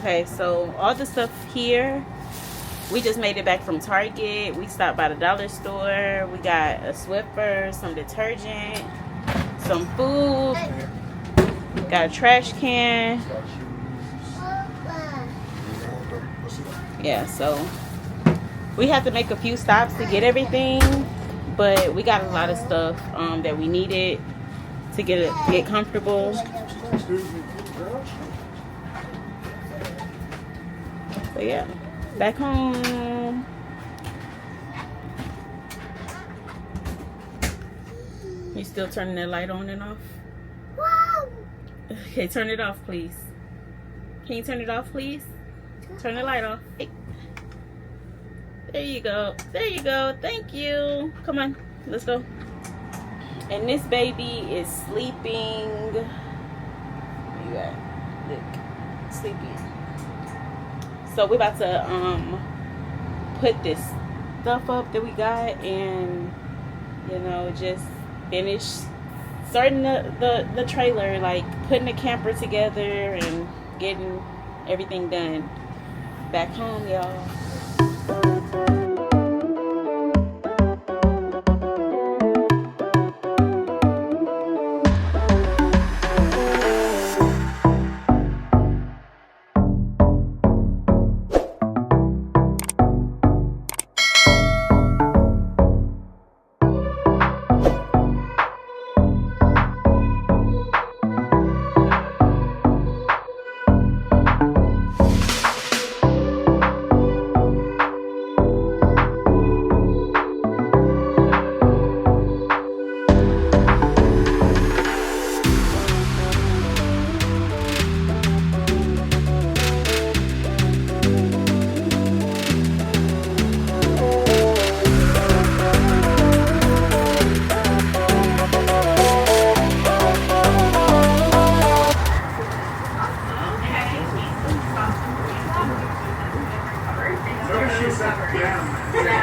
Okay, so all the stuff here, we just made it back from Target. We stopped by the dollar store. We got a Swiffer, some detergent, some food, got a trash can. Yeah, so we have to make a few stops to get everything, but we got a lot of stuff that we needed to get comfortable. So yeah, back home. You still turning that light on and off? Okay, turn it off, please. Can you turn it off, please? Turn the light off. Hey. There you go. There you go. Thank you. Come on, let's go. And this baby is sleeping. You got look, sleeping. So we're about to put this stuff up that we got, and you know, just finish starting the trailer, like putting the camper together and getting everything done. Back home, y'all.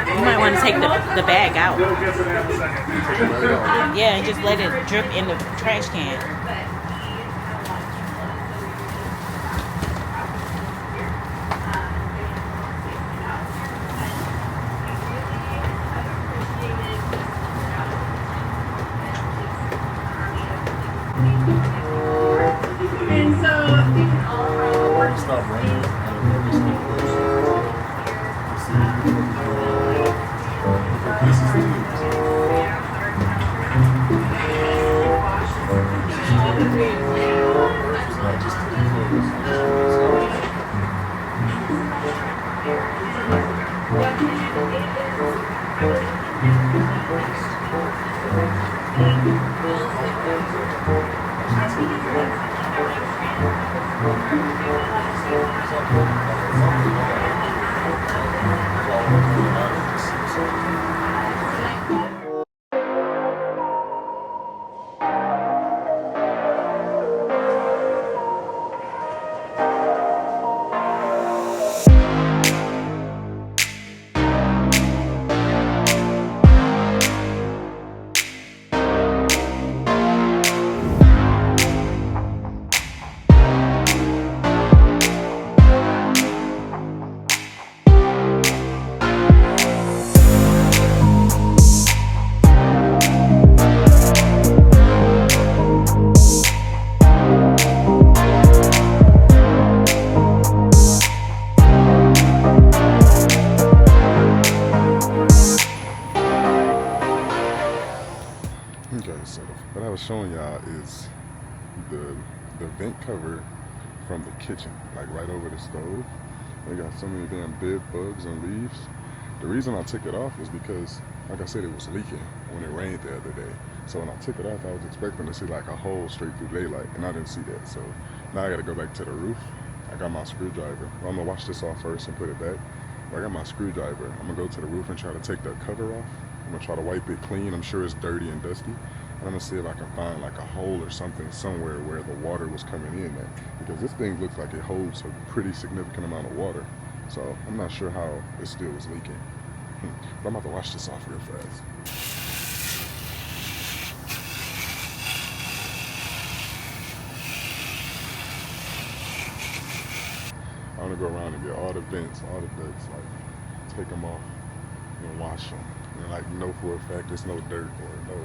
You might want to take the bag out. Yeah, and just let it drip in the trash can. And so we can all stop running. Okay, so what I was showing y'all is the vent cover from the kitchen, like right over the stove. They got so many damn bed bugs and leaves. The reason I took it off was because, like I said, it was leaking when it rained the other day. So when I took it off, I was expecting to see like a hole straight through daylight, and I didn't see that. So now I gotta go back to the roof. I got my screwdriver. Well, I'm gonna wash this off first and put it back. But I got my screwdriver. I'm gonna go to the roof and try to take the cover off. I'm gonna try to wipe it clean. I'm sure it's dirty and dusty. And I'm gonna see if I can find like a hole or something somewhere where the water was coming in at. Because this thing looks like it holds a pretty significant amount of water. So I'm not sure how it still is leaking. But I'm about to wash this off real fast. I want to go around and get all the vents, all the ducts, like take them off and wash them. And like know for a fact there's no dirt or no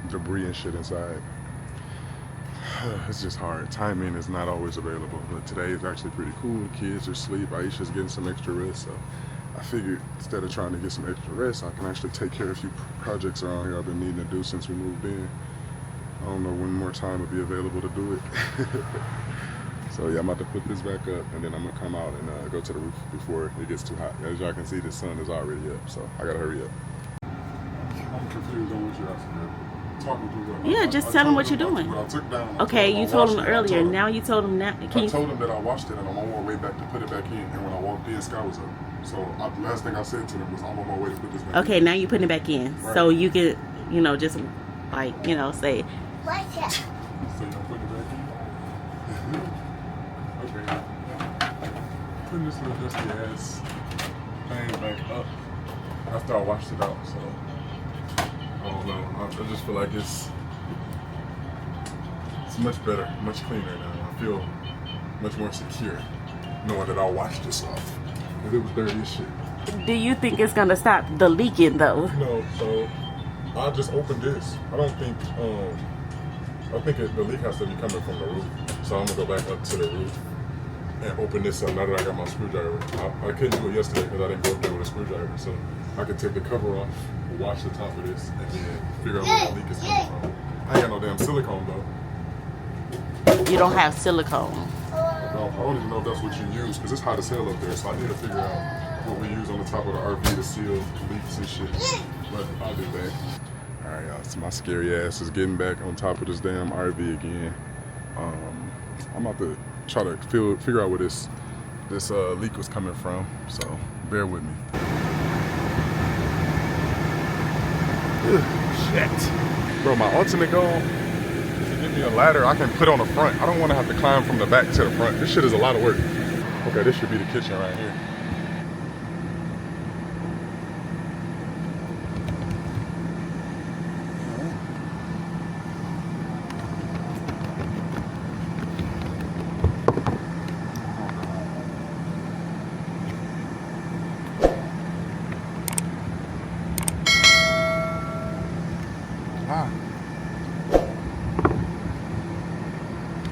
debris and shit inside. It's just hard. Timing is not always available, but today is actually pretty cool. Kids are asleep. Aisha's getting some extra rest, so I figured instead of trying to get some extra rest, I can actually take care of a few projects around here I've been needing to do since we moved in. I don't know when more time will be available to do it. So yeah, I'm about to put this back up, and then I'm gonna come out and go to the roof before it gets too hot. As y'all can see, the sun is already up, so I gotta hurry up. I'm confused on what you're asking. Talking to Yeah, just tell him what you're doing. I took down, okay, you told him earlier. Now you told him now. I told him that I washed it and I'm on my way back to put it back in. And when I walked in, sky was up. So the last thing I said to them was, I'm on my way to put this back in. Okay, now you're putting it back in. Right. So you could, you know, just like, you know, say. So you're putting it back in? Okay. Putting this little dusty ass thing back up after I washed it out. So I don't know. I just feel like it's much better, much cleaner now. I feel much more secure knowing that I washed this off. Because it was dirty as shit. Do you think it's gonna stop the leaking though? No, so I just opened this. I don't think, I think the leak has to be coming from the roof. So I'm gonna go back up to the roof and open this up now that I got my screwdriver. I couldn't do it yesterday because I didn't go up there with a screwdriver. So I could take the cover off, wash the top of this, and then figure out where the leak is coming from. I ain't got no damn silicone though. You don't have silicone. I don't even know if that's what you use because it's hot as hell up there. So I need to figure out what we use on the top of the RV to seal leaks and shit. But I'll do that. All right, y'all. So my scary ass is getting back on top of this damn RV again. I'm about to try to figure out where this leak was coming from. So bear with me. Ugh, shit. Bro, my ultimate goal. Give me a ladder I can put on the front. I don't want to have to climb from the back to the front. This shit is a lot of work. Okay, this should be the kitchen right here.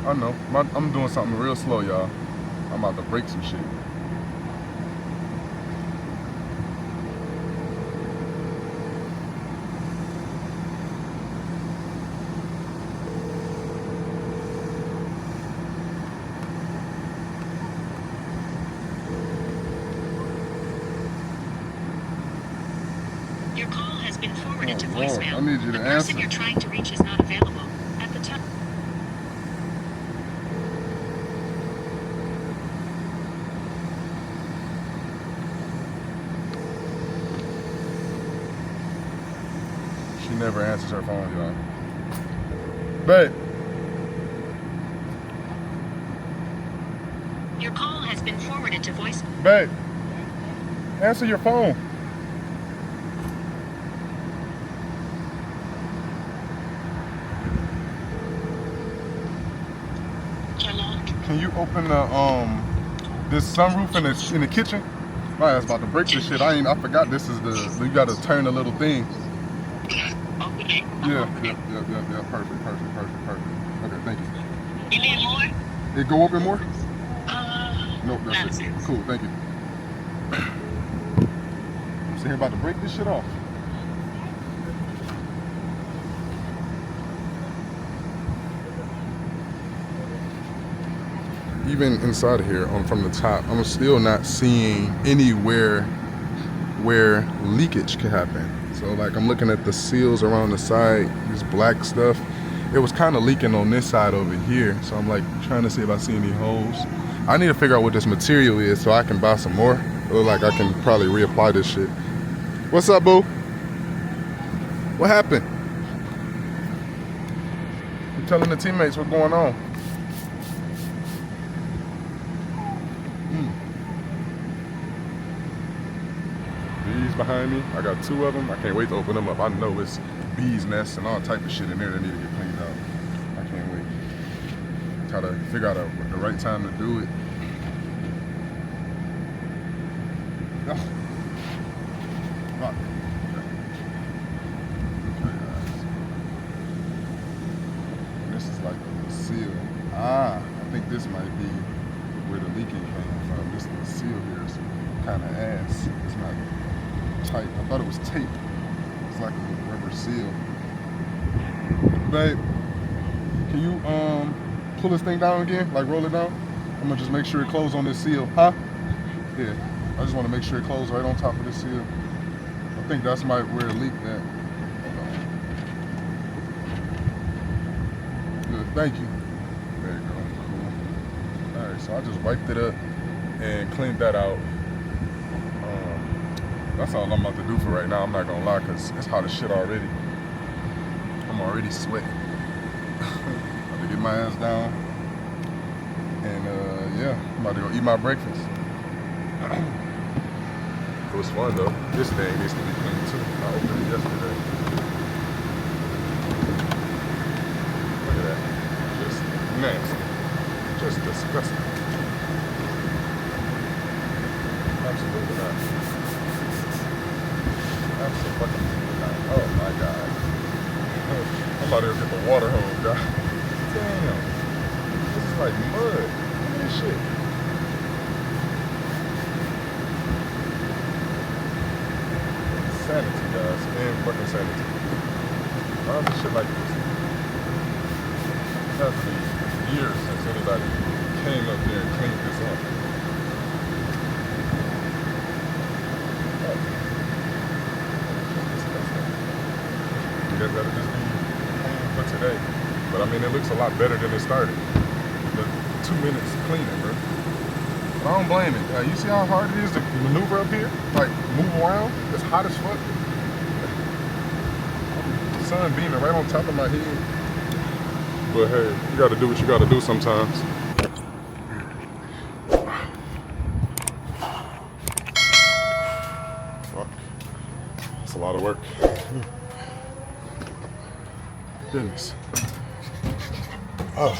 I know. I'm doing something real slow, y'all. I'm about to break some shit. Your call has been forwarded to voicemail. I need you to the answer. person you're trying to reach is not available at the time. She never answers her phone, y'all. Babe. Your call has been forwarded to voice. Babe. Answer your phone. Hello? Can you open the this sunroof in the kitchen? My ass about to break this shit. I forgot this is you gotta turn the little thing. Okay. Yeah. Perfect. Okay, thank you. You need more? It go open more? Nope, that's it. Nonsense. Cool, thank you. I'm sitting here about to break this shit off. Even inside of here, from the top, I'm still not seeing anywhere where leakage could happen. So like I'm looking at the seals around the side, this black stuff. It was kind of leaking on this side over here. So I'm like trying to see if I see any holes. I need to figure out what this material is so I can buy some more. It looks like I can probably reapply this shit. What's up, boo? What happened? I'm telling the teammates what's going on. Bees behind me. I got 2 of them. I can't wait to open them up. I know it's bees nests and all type of shit in there that need to get cleaned out. I can't wait. Try to figure out the right time to do it. Oh. Fuck. Okay, guys. This is like a little seal. I think this might be where the leaking came from. This little seal here is kind of ass. It's not tight. I thought it was tape. It's like a little rubber seal. Babe, can you pull this thing down again? Like roll it down? I'm gonna just make sure it closes on this seal. Huh? Yeah. I just want to make sure it closes right on top of this seal. I think that's where it leaked at. Hold on. Good, thank you. There you go. Cool. Alright, so I just wiped it up and cleaned that out. That's all I'm about to do for right now. I'm not gonna lie, because it's hot as shit already. I'm already sweating. I'm about to get my ass down. And yeah, I'm about to go eat my breakfast. It was fun though. This thing needs to be cleaned too. I opened it yesterday. Look at that. Just nasty. Just disgusting. Absolutely not. Absolutely not. Oh my god. I'm about to go get the water hose, guys. Damn. This is like mud. Look at this shit. Sanity, guys. And fucking sanity. Why is this shit like this? It has to be years since anybody came up here and cleaned this up. I guess that'll just be clean for today. But I mean, it looks a lot better than it started. The 2 minutes cleaning, bro. But I don't blame it. You see how hard it is to maneuver up here? Like, move around? It's hot as fuck. The sun beaming right on top of my head. But hey, you gotta do what you gotta do sometimes. Fuck. It's a lot of work. Goodness. Oh.